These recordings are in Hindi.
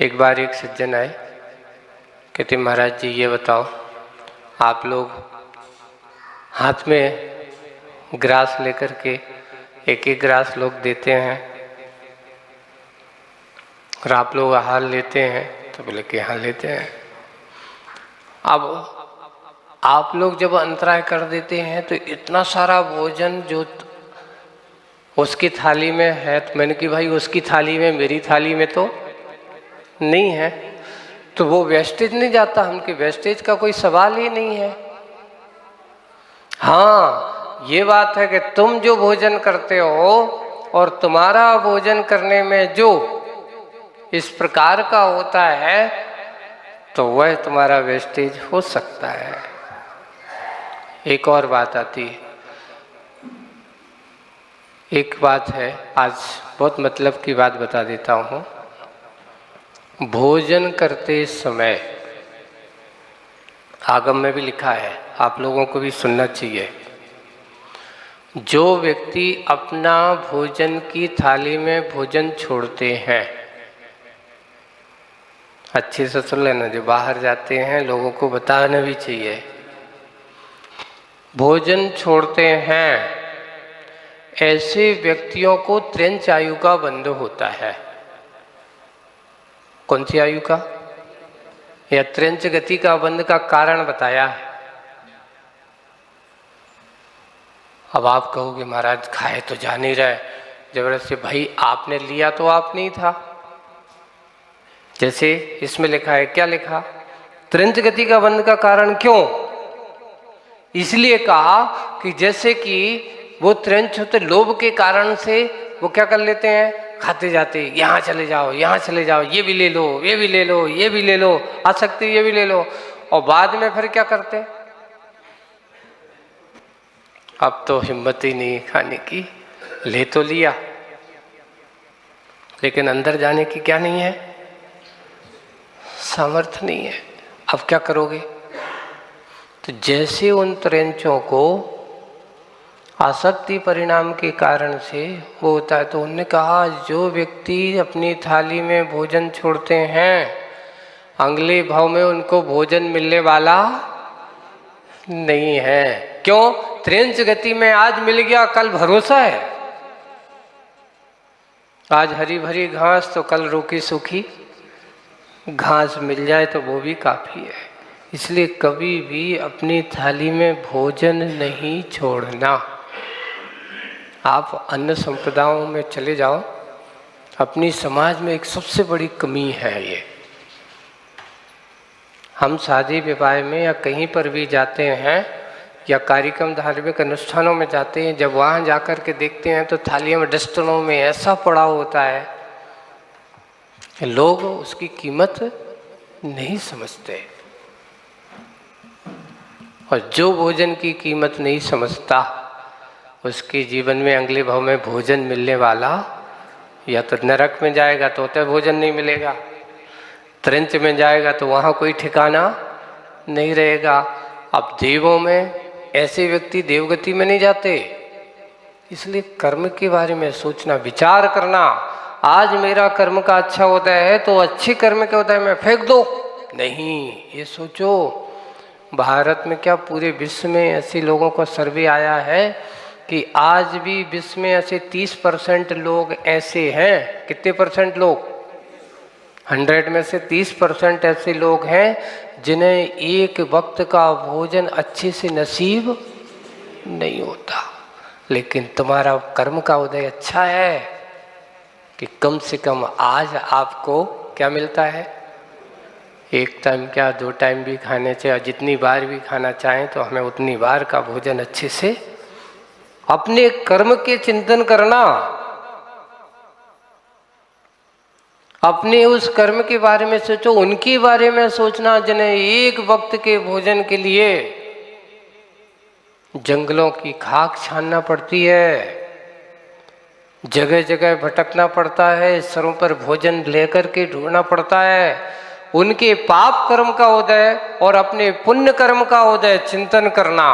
एक बार एक सज्जन आए, कहते महाराज जी ये बताओ, आप लोग हाथ में ग्रास लेकर के एक एक ग्रास लोग देते हैं और आप लोग आहार लेते हैं। तो बोले कि हाँ लेते हैं। अब आप लोग जब अंतराय कर देते हैं तो इतना सारा भोजन जो उसकी थाली में है, तो मैंने कि भाई उसकी थाली में मेरी थाली में तो नहीं है, तो वो वेस्टेज नहीं जाता। हमके वेस्टेज का कोई सवाल ही नहीं है। हाँ ये बात है कि तुम जो भोजन करते हो और तुम्हारा भोजन करने में जो इस प्रकार का होता है तो वह तुम्हारा वेस्टेज हो सकता है। एक और बात आती है, एक बात है आज बहुत मतलब की बात बता देता हूँ। भोजन करते समय आगम में भी लिखा है, आप लोगों को भी सुनना चाहिए, जो व्यक्ति अपना भोजन की थाली में भोजन छोड़ते हैं, अच्छे से सुन लेना, जो बाहर जाते हैं लोगों को बताना भी चाहिए, भोजन छोड़ते हैं ऐसे व्यक्तियों को त्रेंच आयु का बंध होता है। कौन सी आयु का? या त्रेंच गति का बंध का कारण बताया है। अब आप कहोगे महाराज खाए तो जा नहीं रहे जबरदस्ती, भाई आपने लिया तो आप नहीं था। जैसे इसमें लिखा है, क्या लिखा? त्रेंच गति का बंध का कारण क्यों? इसलिए कहा कि जैसे कि वो त्रेंच होते लोभ के कारण से वो क्या कर लेते हैं, खाते जाते, यहाँ चले जाओ यहाँ चले जाओ, ये भी ले लो ये भी ले लो ये भी ले लो, आसक्ति ये भी ले लो, और बाद में फिर क्या करते, अब तो हिम्मत ही नहीं खाने की, ले तो लिया लेकिन अंदर जाने की क्या नहीं है, सामर्थ्य नहीं है। अब क्या करोगे? तो जैसे उन त्रेंचों को आसक्ति परिणाम के कारण से वो होता है, तो उन्होंने कहा जो व्यक्ति अपनी थाली में भोजन छोड़ते हैं अगले भाव में उनको भोजन मिलने वाला नहीं है। क्यों? त्रेंच गति में आज मिल गया कल भरोसा है, आज हरी भरी घास तो कल रूखी सूखी घास मिल जाए तो वो भी काफी है। इसलिए कभी भी अपनी थाली में भोजन नहीं छोड़ना। आप अन्य संप्रदायों में चले जाओ, अपनी समाज में एक सबसे बड़ी कमी है ये। हम शादी विवाह में या कहीं पर भी जाते हैं या कार्यक्रम धार्मिक अनुष्ठानों में जाते हैं, जब वहाँ जाकर के देखते हैं तो थालियों में डस्टनों में ऐसा पड़ा होता है कि लोग उसकी कीमत नहीं समझते। और जो भोजन की कीमत नहीं समझता उसके जीवन में अगले भाव में भोजन मिलने वाला या तो नरक में जाएगा तो भोजन नहीं मिलेगा, त्रेंच में जाएगा तो वहाँ कोई ठिकाना नहीं रहेगा। अब देवों में ऐसे व्यक्ति देवगति में नहीं जाते। इसलिए कर्म के बारे में सोचना, विचार करना, आज मेरा कर्म का अच्छा होता है तो अच्छे कर्म का होता है मैं फेंक दो, नहीं, ये सोचो। भारत में क्या पूरे विश्व में ऐसे लोगों का सर्वे आया है कि आज भी विश्व में ऐसे 30% लोग ऐसे हैं। कितने परसेंट लोग? 100 में से 30% ऐसे लोग हैं जिन्हें एक वक्त का भोजन अच्छे से नसीब नहीं होता। लेकिन तुम्हारा कर्म का उदय अच्छा है कि कम से कम आज आपको क्या मिलता है, एक टाइम क्या 2 टाइम भी खाने चाहिए, जितनी बार भी खाना चाहें तो हमें उतनी बार का भोजन अच्छे से। अपने कर्म के चिंतन करना, अपने उस कर्म के बारे में सोचो, उनके बारे में सोचना जिन्हें एक वक्त के भोजन के लिए जंगलों की खाक छानना पड़ती है, जगह जगह भटकना पड़ता है, सरों पर भोजन लेकर के ढूंढना पड़ता है। उनके पाप कर्म का उदय और अपने पुण्य कर्म का उदय चिंतन करना।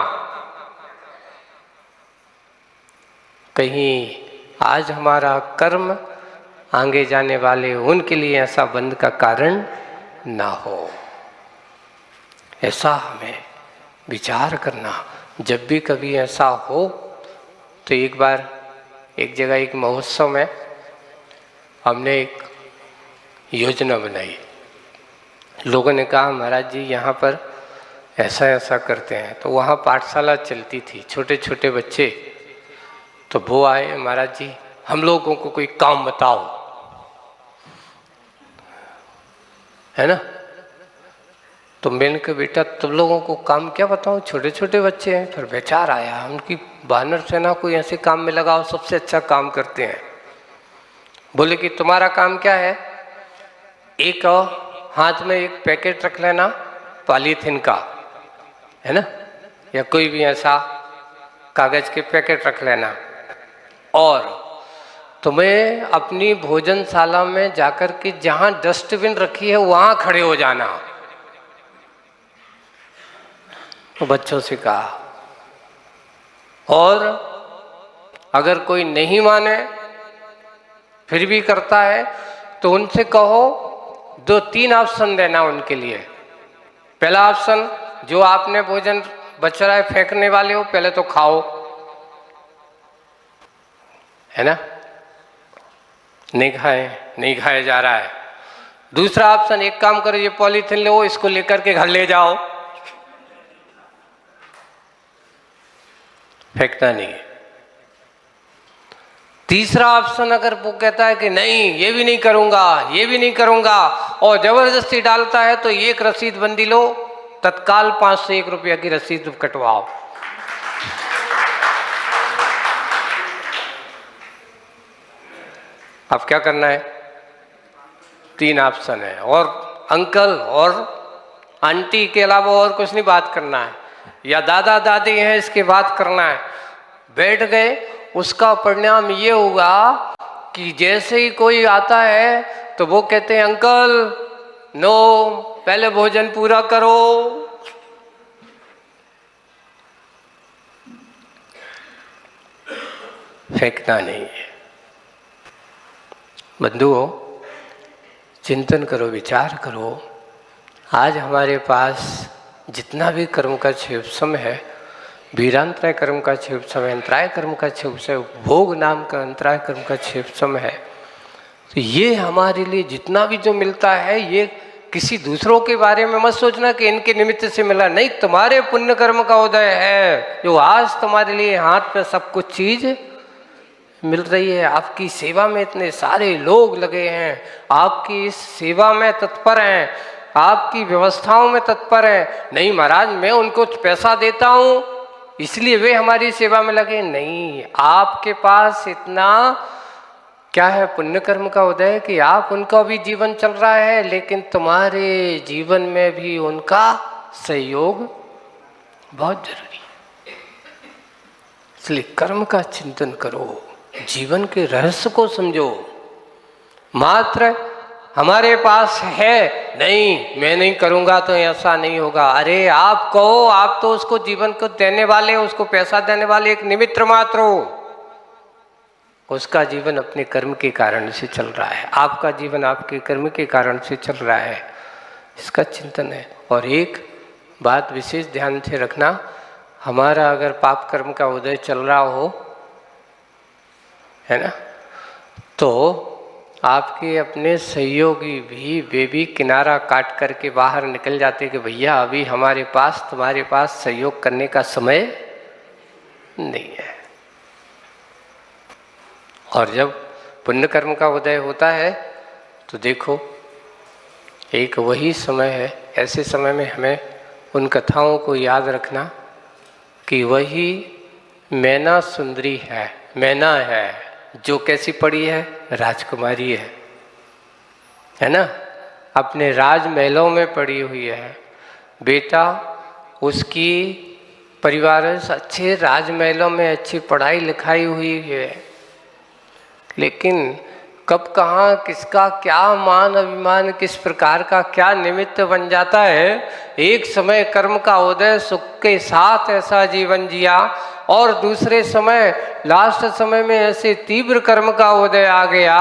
कहीं आज हमारा कर्म आगे जाने वाले उनके लिए ऐसा बंध का कारण ना हो, ऐसा हमें विचार करना। जब भी कभी ऐसा हो तो एक बार एक जगह एक महोत्सव में हमने एक योजना बनाई। लोगों ने कहा महाराज जी यहाँ पर ऐसा ऐसा करते हैं, तो वहाँ पाठशाला चलती थी, छोटे छोटे बच्चे, तो वो आए महाराज जी हम लोगों को कोई काम बताओ, है ना। तो मैंने कहा बेटा तुम लोगों को काम क्या बताऊं, छोटे छोटे बच्चे हैं। फिर विचार आया उनकी वानर सेना कोई ऐसे काम में लगाओ, सबसे अच्छा काम करते हैं। बोले कि तुम्हारा काम क्या है, एक हाथ में एक पैकेट रख लेना पॉलीथीन का, है ना, या कोई भी ऐसा कागज के पैकेट रख लेना, और तुम्हें अपनी भोजनशाला में जाकर के जहां डस्टबिन रखी है वहां खड़े हो जाना। तो बच्चों से कहा, और अगर कोई नहीं माने फिर भी करता है तो उनसे कहो 2-3 ऑप्शन देना उनके लिए। पहला ऑप्शन, जो आपने भोजन बच रहा है फेंकने वाले हो पहले तो खाओ, है ना, नहीं खाया जा रहा है। दूसरा ऑप्शन, एक काम करो ये पॉलीथीन लो, इसको लेकर के घर ले जाओ, फेंकना नहीं है। तीसरा ऑप्शन, अगर वो कहता है कि नहीं ये भी नहीं करूंगा ये भी नहीं करूंगा और जबरदस्ती डालता है, तो एक रसीद बंदी लो, तत्काल 5 से 1 रुपया की रसीद कटवाओ। अब क्या करना है, 3 ऑप्शन है, और अंकल और आंटी के अलावा और कुछ नहीं बात करना है, या दादा दादी हैं इसके बात करना है। बैठ गए, उसका परिणाम ये होगा कि जैसे ही कोई आता है तो वो कहते हैं अंकल नो, पहले भोजन पूरा करो। फेंकना नहीं है। बंधुओं, चिंतन करो, विचार करो। आज हमारे पास जितना भी कर्म का क्षेम है, वीरांतराय कर्म का क्षेम है, अंतराय कर्म का क्षेम है, भोग नाम का अंतराय कर्म का क्षेम है, तो ये हमारे लिए जितना भी जो मिलता है, ये किसी दूसरों के बारे में मत सोचना कि इनके निमित्त से मिला, नहीं, तुम्हारे पुण्य कर्म का उदय है जो आज तुम्हारे लिए हाथ पे सब कुछ चीज मिल रही है। आपकी सेवा में इतने सारे लोग लगे हैं, आपकी इस सेवा में तत्पर हैं, आपकी व्यवस्थाओं में तत्पर हैं। नहीं महाराज मैं उनको पैसा देता हूं इसलिए वे हमारी सेवा में लगे, नहीं, आपके पास इतना क्या है पुण्य कर्म का उदय कि आप उनका भी जीवन चल रहा है, लेकिन तुम्हारे जीवन में भी उनका सहयोग बहुत जरूरी है। इसलिए कर्म का चिंतन करो, जीवन के रहस्य को समझो। मात्र हमारे पास है, नहीं मैं नहीं करूंगा तो ऐसा नहीं होगा, अरे आप कहो, आप तो उसको जीवन को देने वाले, उसको पैसा देने वाले एक निमित्त मात्र हो। उसका जीवन अपने कर्म के कारण से चल रहा है, आपका जीवन आपके कर्म के कारण से चल रहा है, इसका चिंतन है। और एक बात विशेष ध्यान से रखना, हमारा अगर पाप कर्म का उदय चल रहा हो, है ना, तो आपके अपने सहयोगी भी वे भी किनारा काट करके बाहर निकल जाते कि भैया अभी हमारे पास तुम्हारे पास सहयोग करने का समय नहीं है। और जब पुण्य कर्म का उदय होता है तो देखो एक वही समय है, ऐसे समय में हमें उन कथाओं को याद रखना कि वही मैना सुंदरी है, मैना है जो कैसी पड़ी है, राजकुमारी है ना, अपने राजमहलों में पड़ी हुई है। बेटा उसकी परिवार अच्छे राजमहलों में अच्छी पढ़ाई लिखाई हुई है, लेकिन कब कहाँ किसका क्या मान अभिमान किस प्रकार का क्या निमित्त बन जाता है। एक समय कर्म का उदय सुख के साथ ऐसा जीवन जिया, और दूसरे समय लास्ट समय में ऐसे तीव्र कर्म का उदय आ गया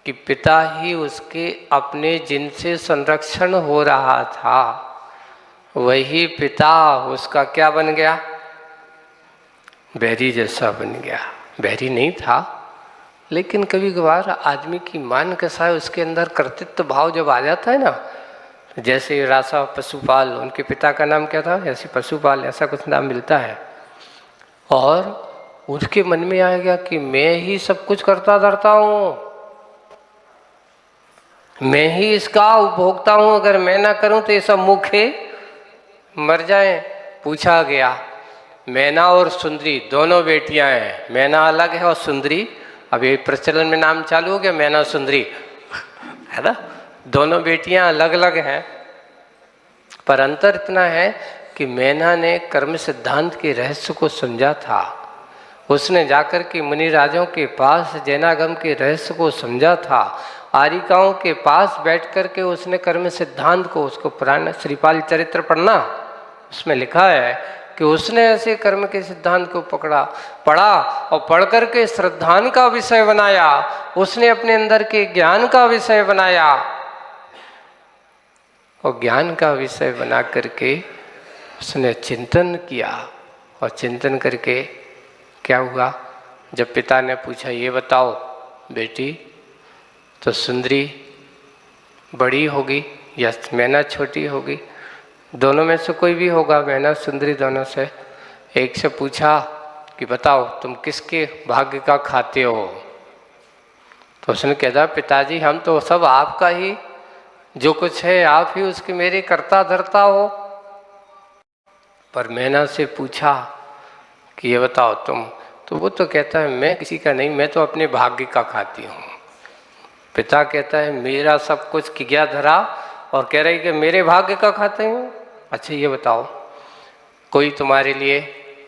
कि पिता ही उसके अपने जिनसे संरक्षण हो रहा था, वही पिता उसका क्या बन गया? बैरी जैसा बन गया। बैरी नहीं था, लेकिन कभी कभार आदमी की मान कैसा है, उसके अंदर कर्तृत्व भाव जब आ जाता है ना, जैसे राजा पशुपाल, उनके पिता का नाम क्या था? ऐसे पशुपाल, ऐसा कुछ नाम मिलता है। और उसके मन में आ गया कि मैं ही सब कुछ करता धरता हूँ, मैं ही इसका उपभोक्ता हूँ, अगर मैं ना करूँ तो ये सब मुखे मर जाएं। पूछा गया, मैना और सुंदरी दोनों बेटियां हैं, मैना अलग है और सुंदरी, अभी प्रचलन में नाम चालू हो गया मैना सुंदरी, है ना? दोनों बेटियां अलग अलग हैं, पर अंतर इतना है कि मैना ने कर्म सिद्धांत के रहस्य को समझा था। उसने जाकर के मुनि राजाओं के पास जैनागम के रहस्य को समझा था। आरिकाओं के पास बैठ कर के उसने कर्म सिद्धांत को, उसको पुराना श्रीपाल चरित्र पढ़ना, उसमें लिखा है कि उसने ऐसे कर्म के सिद्धांत को पढ़ा और पढ़ कर के श्रद्धान का विषय बनाया, उसने अपने अंदर के ज्ञान का विषय बनाया, और ज्ञान का विषय बना करके उसने चिंतन किया। और चिंतन करके क्या हुआ? जब पिता ने पूछा, ये बताओ बेटी, तो सुंदरी बड़ी होगी या मैना छोटी होगी? दोनों में से कोई भी होगा, मैना सुंदरी दोनों से। एक से पूछा कि बताओ तुम किसके भाग्य का खाते हो? तो उसने कहा, पिताजी हम तो सब आपका ही, जो कुछ है आप ही उसके मेरे कर्ता धर्ता हो। पर मैना से पूछा कि ये बताओ तुम, तो वो तो कहता है मैं किसी का नहीं, मैं तो अपने भाग्य का खाती हूँ। पिता कहता है मेरा सब कुछ किया धरा, और कह रही कि मेरे भाग्य का खाते हूँ। अच्छा ये बताओ, कोई तुम्हारे लिए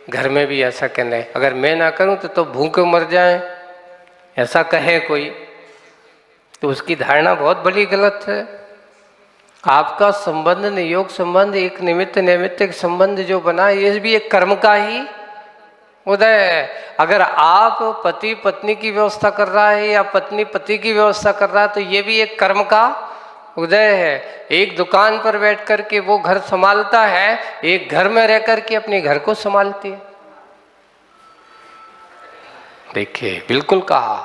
घर में भी ऐसा कहना है, अगर मैं ना करूँ तो भूखे मर जाए, ऐसा कहे कोई, तो उसकी धारणा बहुत बड़ी गलत है। आपका संबंध, नियोग संबंध, एक निमित्त नैमित्तिक संबंध जो बना, ये भी एक कर्म का ही उदय है। अगर आप पति पत्नी की व्यवस्था कर रहा है या पत्नी पति की व्यवस्था कर रहा है, तो ये भी एक कर्म का उदय है। एक दुकान पर बैठ कर के वो घर संभालता है, एक घर में रह कर के अपने घर को संभालती है। देखिए, बिल्कुल कहा,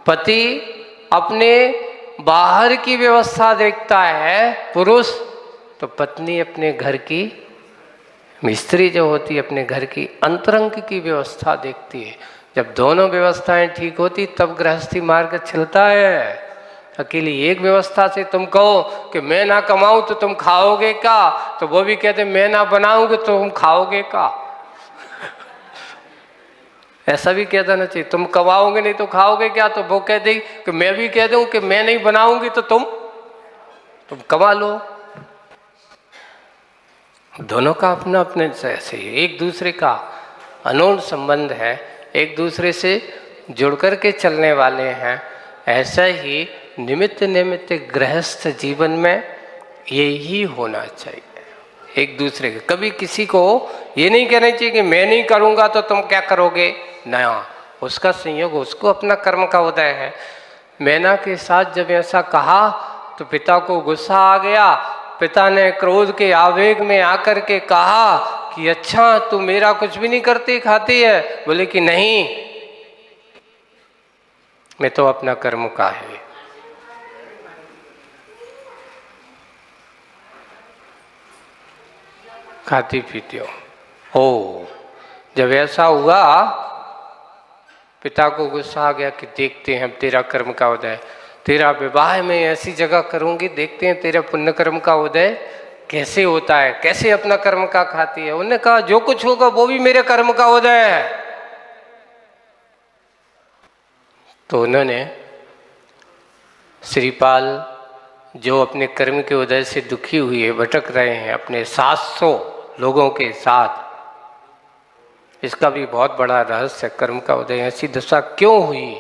पति अपने बाहर की व्यवस्था देखता है पुरुष, तो पत्नी अपने घर की, स्त्री जो होती है अपने घर की अंतरंग की व्यवस्था देखती है। जब दोनों व्यवस्थाएं ठीक होती तब गृहस्थी मार्ग चलता है। अकेली एक व्यवस्था से तुम कहो कि मैं ना कमाऊं तो तुम खाओगे क्या, तो वो भी कहते मैं ना बनाऊंगे तो तुम खाओगे क्या। ऐसा भी कह देना चाहिए, तुम कमाओगे नहीं तो खाओगे क्या, तो वो कह दे कि मैं भी कह दूं कि मैं नहीं बनाऊंगी तो तुम कमा लो। दोनों का अपना अपने से एक दूसरे का अनोन संबंध है, एक दूसरे से जुड़ कर के चलने वाले हैं। ऐसा ही निमित्त निमित्त गृहस्थ जीवन में यही होना चाहिए एक दूसरे के। कभी किसी को ये नहीं कहना चाहिए कि मैं नहीं करूँगा तो तुम क्या करोगे, नया उसका संयोग, उसको अपना कर्म का उदय है। मैना के साथ जब ऐसा कहा तो पिता को गुस्सा आ गया। पिता ने क्रोध के आवेग में आकर के कहा कि अच्छा तू मेरा कुछ भी नहीं करती खाती है? बोले कि नहीं, मैं तो अपना कर्म का है। खाती पीती हो। ओ, जब ऐसा हुआ पिता को गुस्सा आ गया कि देखते हैं तेरा कर्म का उदय, तेरा विवाह में ऐसी जगह करूंगी, देखते हैं तेरा पुण्य कर्म का उदय कैसे होता है, कैसे अपना कर्म का खाती है। उन्होंने कहा जो कुछ होगा वो भी मेरे कर्म का उदय है। तो उन्होंने श्रीपाल जो अपने कर्म के उदय से दुखी हुए भटक रहे हैं अपने 700 लोगों के साथ, इसका भी बहुत बड़ा रहस्य कर्म का उदय। ऐसी दशा क्यों हुई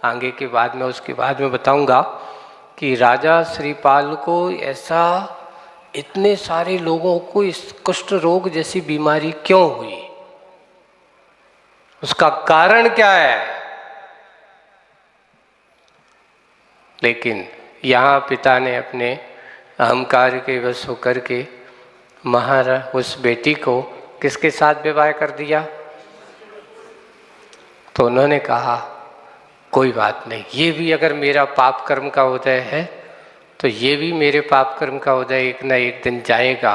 आगे के बाद में, उसके बाद में बताऊंगा कि राजा श्रीपाल को ऐसा इतने सारे लोगों को इस कुष्ठ रोग जैसी बीमारी क्यों हुई, उसका कारण क्या है। लेकिन यहाँ पिता ने अपने अहंकार के वश होकर के उस बेटी को किसके साथ विवाह कर दिया। तो उन्होंने कहा कोई बात नहीं, ये भी अगर मेरा पाप कर्म का उदय है तो ये भी मेरे पाप कर्म का उदय एक न एक दिन जाएगा।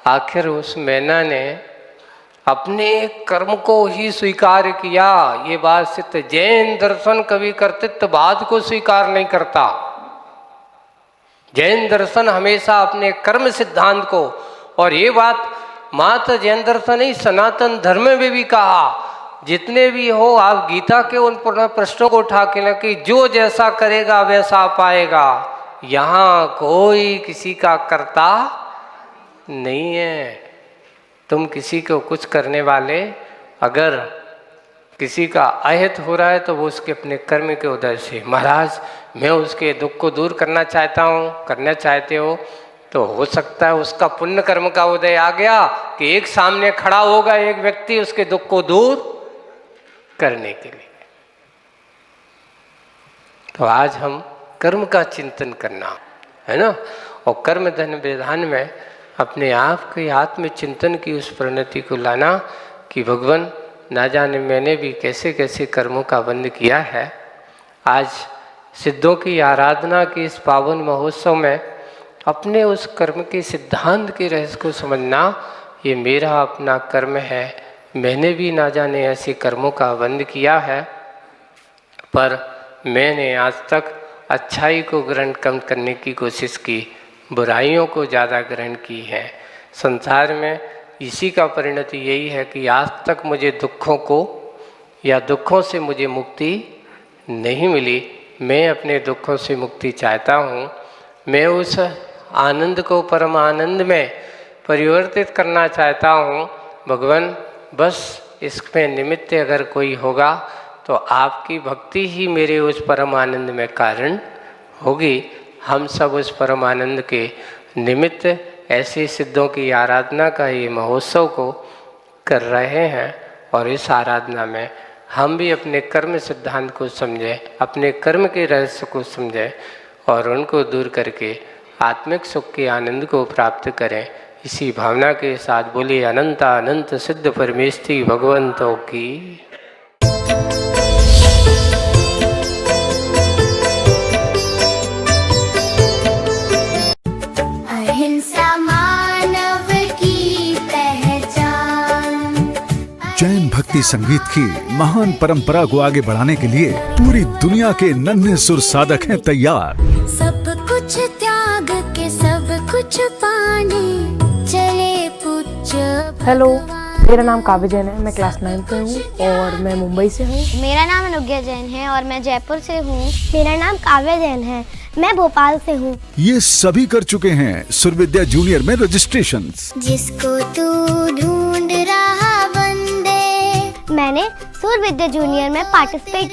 आखिर उस मैना ने अपने कर्म को ही स्वीकार किया। ये बात सिद्ध, जैन दर्शन कभी कर्तृत्ववाद को स्वीकार नहीं करता। जैन दर्शन हमेशा अपने कर्म सिद्धांत को, और ये बात मात्र जैन दर्शन ही सनातन धर्म में भी कहा, जितने भी हो आप गीता के उन प्रश्नों को उठा के ना कि जो जैसा करेगा वैसा पाएगा। यहाँ कोई किसी का कर्ता नहीं है। तुम किसी को कुछ करने वाले, अगर किसी का अहित हो रहा है तो वो उसके अपने कर्म के उदय से, महाराज मैं उसके दुख को दूर करना चाहता हूँ, करना चाहते हो तो हो सकता है उसका पुण्य कर्म का उदय आ गया कि एक सामने खड़ा होगा एक व्यक्ति उसके दुख को दूर करने के लिए। तो आज हम कर्म का चिंतन करना है ना, और कर्म धन विधान में अपने आप के आत्म चिंतन की उस परिणति को लाना कि भगवान ना जाने मैंने भी कैसे कैसे कर्मों का बंध किया है। आज सिद्धों की आराधना के इस पावन महोत्सव में अपने उस कर्म के सिद्धांत के रहस्य को समझना, ये मेरा अपना कर्म है, मैंने भी ना जाने ऐसे कर्मों का बंध किया है, पर मैंने आज तक अच्छाई को ग्रहण कम करने की कोशिश की, बुराइयों को ज़्यादा ग्रहण की है। संसार में इसी का परिणति यही है कि आज तक मुझे दुखों को या दुखों से मुझे मुक्ति नहीं मिली। मैं अपने दुखों से मुक्ति चाहता हूँ। मैं उस आनंद को परम आनंद में परिवर्तित करना चाहता हूँ। भगवान बस इसमें निमित्त अगर कोई होगा तो आपकी भक्ति ही मेरे उस परम आनंद में कारण होगी। हम सब उस परम आनंद के निमित्त ऐसे सिद्धों की आराधना का ये महोत्सव को कर रहे हैं, और इस आराधना में हम भी अपने कर्म सिद्धांत को समझें, अपने कर्म के रहस्य को समझें और उनको दूर करके आत्मिक सुख के आनंद को प्राप्त करें। इसी भावना के साथ बोलिए अनंत अनंत सिद्ध परमेष्ठी भगवंतों की। अहिंसा मानव की पहचान। जैन भक्ति संगीत की महान परंपरा को आगे बढ़ाने के लिए पूरी दुनिया के नन्हे सुर साधक हैं तैयार। सब कुछ त्याग के सब कुछ पाने चले पुच्छ। हेलो, मेरा नाम काव्य जैन है, मैं क्लास 9 में हूँ और मैं मुंबई से हूँ। मेरा नाम अनुज्ञा जैन है और मैं जयपुर से हूँ। मेरा नाम काव्य जैन है, मैं भोपाल से हूँ। ये सभी कर चुके हैं सुरविद्या जूनियर में रजिस्ट्रेशन। जिसको तू ढूंढ रहा बंदे, मैंने सुरविद्या जूनियर में पार्टिसिपेट